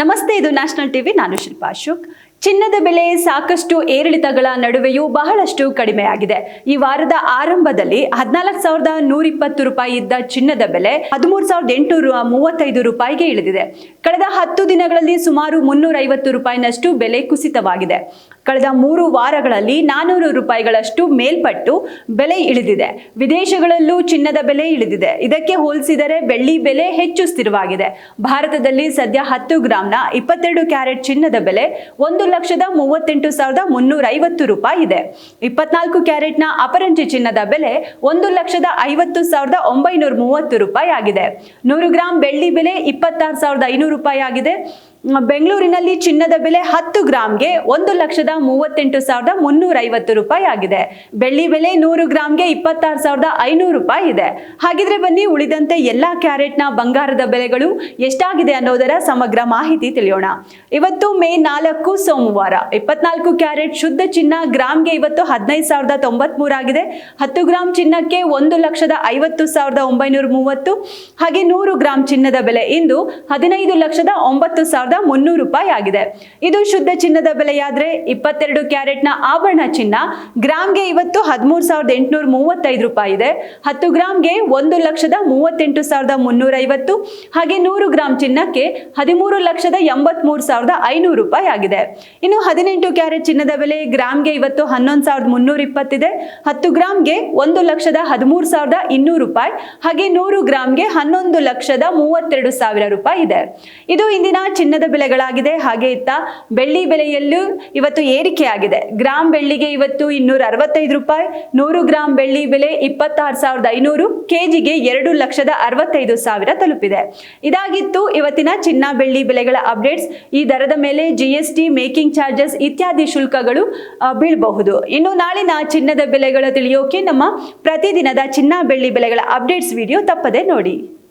ನಮಸ್ತೆ, ಇದು national TV. ನಾನು ಶಿಲ್ಪಾ ಅಶೋಕ್. ಚಿನ್ನದ ಬೆಲೆ ಸಾಕಷ್ಟು ಏರಿಳಿತಗಳ ನಡುವೆಯೂ ಬಹಳಷ್ಟು ಕಡಿಮೆಯಾಗಿದೆ. ಈ ವಾರದ ಆರಂಭದಲ್ಲಿ 14,120 ರೂಪಾಯಿ ಇದ್ದ ಚಿನ್ನದ ಬೆಲೆ 13,835 ರೂಪಾಯಿಗೆ ಇಳಿದಿದೆ. ಕಳೆದ 10 ದಿನಗಳಲ್ಲಿ ಸುಮಾರು 350 ರೂಪಾಯಿನಷ್ಟು ಬೆಲೆ ಕುಸಿತವಾಗಿದೆ. ಕಳೆದ 3 ವಾರಗಳಲ್ಲಿ 400 ರೂಪಾಯಿಗಳಷ್ಟು ಮೇಲ್ಪಟ್ಟು ಬೆಲೆ ಇಳಿದಿದೆ. ವಿದೇಶಗಳಲ್ಲೂ ಚಿನ್ನದ ಬೆಲೆ ಇಳಿದಿದೆ. ಇದಕ್ಕೆ ಹೋಲಿಸಿದರೆ ಬೆಳ್ಳಿ ಬೆಲೆ ಹೆಚ್ಚು ಸ್ಥಿರವಾಗಿದೆ. ಭಾರತದಲ್ಲಿ ಸದ್ಯ 10 ಗ್ರಾಂನ 22 ಕ್ಯಾರೆಟ್ ಚಿನ್ನದ ಬೆಲೆ 1,38,350 ರೂಪಾಯಿ ಇದೆ. 24 ಕ್ಯಾರೆಟ್ನ ಅಪರಂಜಿ ಚಿನ್ನದ ಬೆಲೆ 1,50,930 ರೂಪಾಯಿ ಆಗಿದೆ. 100 ಗ್ರಾಂ ಬೆಳ್ಳಿ ಬೆಲೆ 26,500 ರೂಪಾಯಿ ಆಗಿದೆ. ಬೆಂಗಳೂರಿನಲ್ಲಿ ಚಿನ್ನದ ಬೆಲೆ 10 ಗ್ರಾಂಗೆ 1,38,350 ರೂಪಾಯಿ ಆಗಿದೆ. ಬೆಳ್ಳಿ ಬೆಲೆ 100 ಗ್ರಾಂಗೆ 26,500 ರೂಪಾಯಿ ಇದೆ. ಹಾಗಿದ್ರೆ ಬನ್ನಿ, ಉಳಿದಂತೆ ಎಲ್ಲಾ ಕ್ಯಾರೆಟ್ನ ಬಂಗಾರದ ಬೆಲೆಗಳು ಎಷ್ಟಾಗಿದೆ ಅನ್ನೋದರ ಸಮಗ್ರ ಮಾಹಿತಿ ತಿಳಿಯೋಣ. ಇವತ್ತು ಮೇ 4 ಸೋಮವಾರ. 24 ಕ್ಯಾರೆಟ್ ಶುದ್ಧ ಚಿನ್ನ ಗ್ರಾಂಗೆ ಇವತ್ತು 15,093 ಆಗಿದೆ. 10 ಗ್ರಾಂ ಚಿನ್ನಕ್ಕೆ 1,50,930. ಹಾಗೆ 100 ಗ್ರಾಂ ಚಿನ್ನದ ಬೆಲೆ ಇಂದು 15,09,300 ರೂಪಾಯಿ ಆಗಿದೆ. ಇದು ಶುದ್ಧ ಚಿನ್ನದ ಬೆಲೆಯಾದ್ರೆ 22 ಕ್ಯಾರೆಟ್ನ ಆಭರಣ ಚಿನ್ನ ಗ್ರಾಂಗೆ ಇವತ್ತು 13,835 ರೂಪಾಯಿ ಇದೆ. 10 ಗ್ರಾಂಗೆ 1,38,350. ಹಾಗೆ 100 ಗ್ರಾಂ ಚಿನ್ನಕ್ಕೆ 13,83,500 ರೂಪಾಯಿ ಆಗಿದೆ. ಇನ್ನು 18 ಕ್ಯಾರೆಟ್ ಚಿನ್ನದ ಬೆಲೆ ಗ್ರಾಂಗೆ ಇವತ್ತು 11,320 ಇದೆ. 10 ಗ್ರಾಂಗೆ 1,13,200 ರೂಪಾಯಿ. ಹಾಗೆ 100 ಗ್ರಾಂಗೆ 11,32,000 ರೂಪಾಯಿ ಇದೆ. ಇದು ಇಂದಿನ ಚಿನ್ನದ ಬೆಲೆಗಳಾಗಿದೆ. ಹಾಗೆ ಇತ್ತ ಬೆಳ್ಳಿ ಬೆಲೆಯಲ್ಲೂ ಇವತ್ತು ಏರಿಕೆಯಾಗಿದೆ. ಗ್ರಾಂ ಬೆಳ್ಳಿಗೆ ಇವತ್ತು 265 ರೂಪಾಯಿ. 100 ಗ್ರಾಂ ಬೆಳ್ಳಿ ಬೆಲೆ 26,500. ಕೆಜಿಗೆ 2,65,000 ತಲುಪಿದೆ. ಇದಾಗಿತ್ತು ಇವತ್ತಿನ ಚಿನ್ನ ಬೆಳ್ಳಿ ಬೆಲೆಗಳ ಅಪ್ಡೇಟ್ಸ್. ಈ ದರದ ಮೇಲೆ GST, ಮೇಕಿಂಗ್ ಚಾರ್ಜಸ್ ಇತ್ಯಾದಿ ಶುಲ್ಕಗಳು ಬೀಳಬಹುದು. ಇನ್ನು ನಾಳಿನ ಚಿನ್ನದ ಬೆಲೆಗಳ ತಿಳಿಯೋಕೆ ನಮ್ಮ ಪ್ರತಿದಿನದ ಚಿನ್ನ ಬೆಳ್ಳಿ ಬೆಲೆಗಳ ಅಪ್ಡೇಟ್ಸ್ ವಿಡಿಯೋ ತಪ್ಪದೆ ನೋಡಿ.